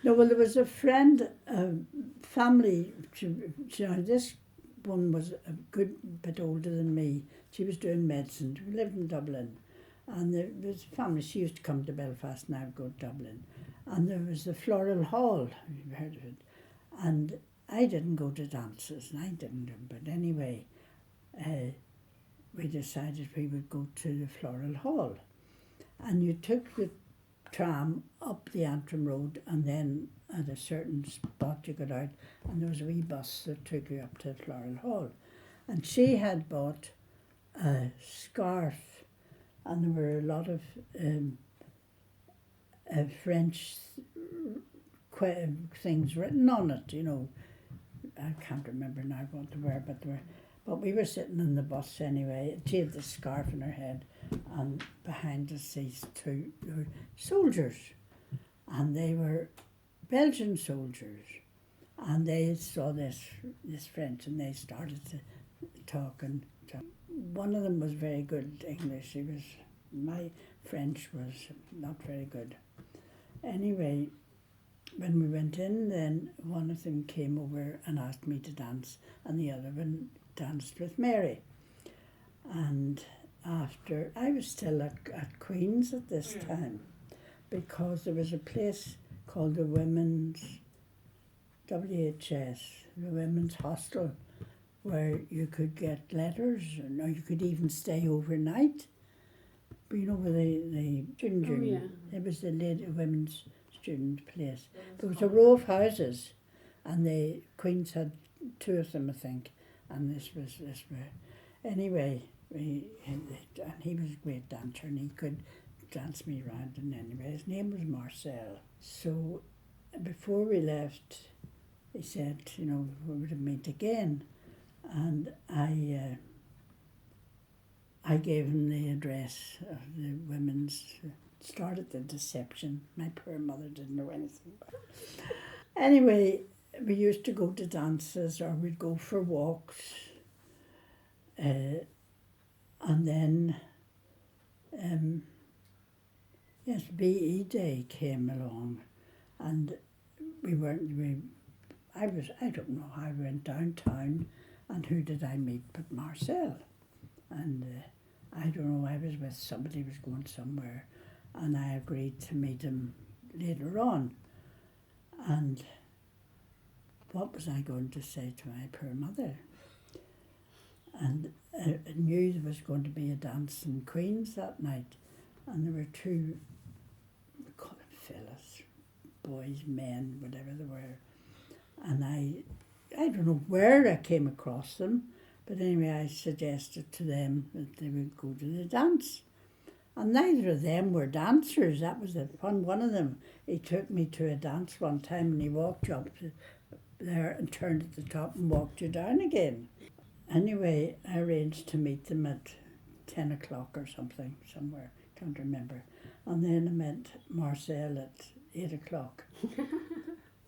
No, well, there was a friend, family, this one was a good bit older than me. She was doing medicine. We lived in Dublin. And there was a family, she used to come to Belfast and I would go to Dublin. And there was the Floral Hall, have you heard of it? And I didn't go to dances, and I didn't, but anyway, we decided we would go to the Floral Hall. And you took the tram up the Antrim Road, and then at a certain spot you got out, and there was a wee bus that took you up to the Floral Hall. And she had bought a scarf, and there were a lot of French things written on it, you know. I can't remember now what they were, but we were sitting in the bus anyway. She had the scarf in her head, and behind us these two were soldiers, and they were Belgian soldiers, and they saw this French, and they started to talk and talk. One of them was very good English. My French was not very good. Anyway, when we went in, then one of them came over and asked me to dance, and the other one danced with Mary. And after, I was still at Queen's at this time, because there was a place called the Women's WHS, the Women's Hostel, where you could get letters, or you could even stay overnight. But you know where the student union, it was the women's student place. There was a row of houses, and the Queen's had two of them, I think, and this where. Anyway, he was a great dancer, and he could dance me around. And anyway, his name was Marcel. So before we left, he said, you know, we would meet again, and I gave him the address of the women's. Started the deception. My poor mother didn't know anything about it. Anyway, we used to go to dances, or we'd go for walks. And then, yes, BE Day came along, and I don't know how I went downtown, and who did I meet but Marcel? And I don't know, I was with somebody who was going somewhere, and I agreed to meet him later on. And what was I going to say to my poor mother? And I knew there was going to be a dance in Queen's that night, and there were two, we call them fellas, boys, men, whatever they were. And I don't know where I came across them, but anyway, I suggested to them that they would go to the dance. And neither of them were dancers. That was the fun. One of them, he took me to a dance one time, and he walked you up to there and turned at the top and walked you down again. Anyway, I arranged to meet them at 10 o'clock or something, somewhere, can't remember. And then I met Marcel at 8 o'clock.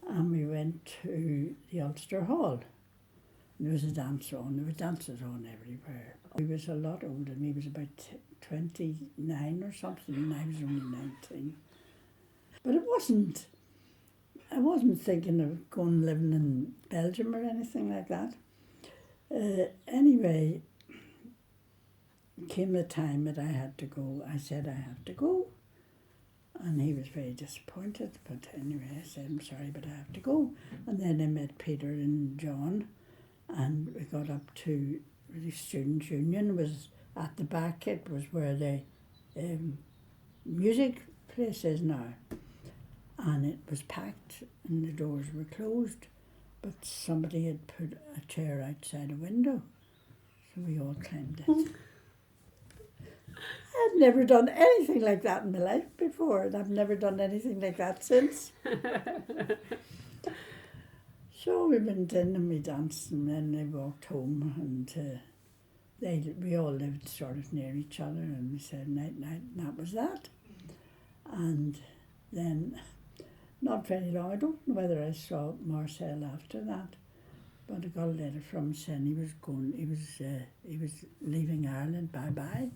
And we went to the Ulster Hall. There was a dance on. There were dances on everywhere. He was a lot older than me. He was about 29 or something, and I was only 19. But I wasn't thinking of going living in Belgium or anything like that. Anyway, came the time that I had to go. I said I have to go. And he was very disappointed. But anyway, I said, I'm sorry, but I have to go. And then I met Peter and John. And we got up to the Student Union. Was at the back. It was where the music place is now. And it was packed and the doors were closed. But somebody had put a chair outside a window. So we all climbed it. I'd never done anything like that in my life before, and I've never done anything like that since. So we went in and we danced, and then they walked home, and we all lived sort of near each other, and we said night, night, and that was that. And then, not very long, I don't know whether I saw Marcel after that, but I got a letter from him saying he was leaving Ireland, bye-bye.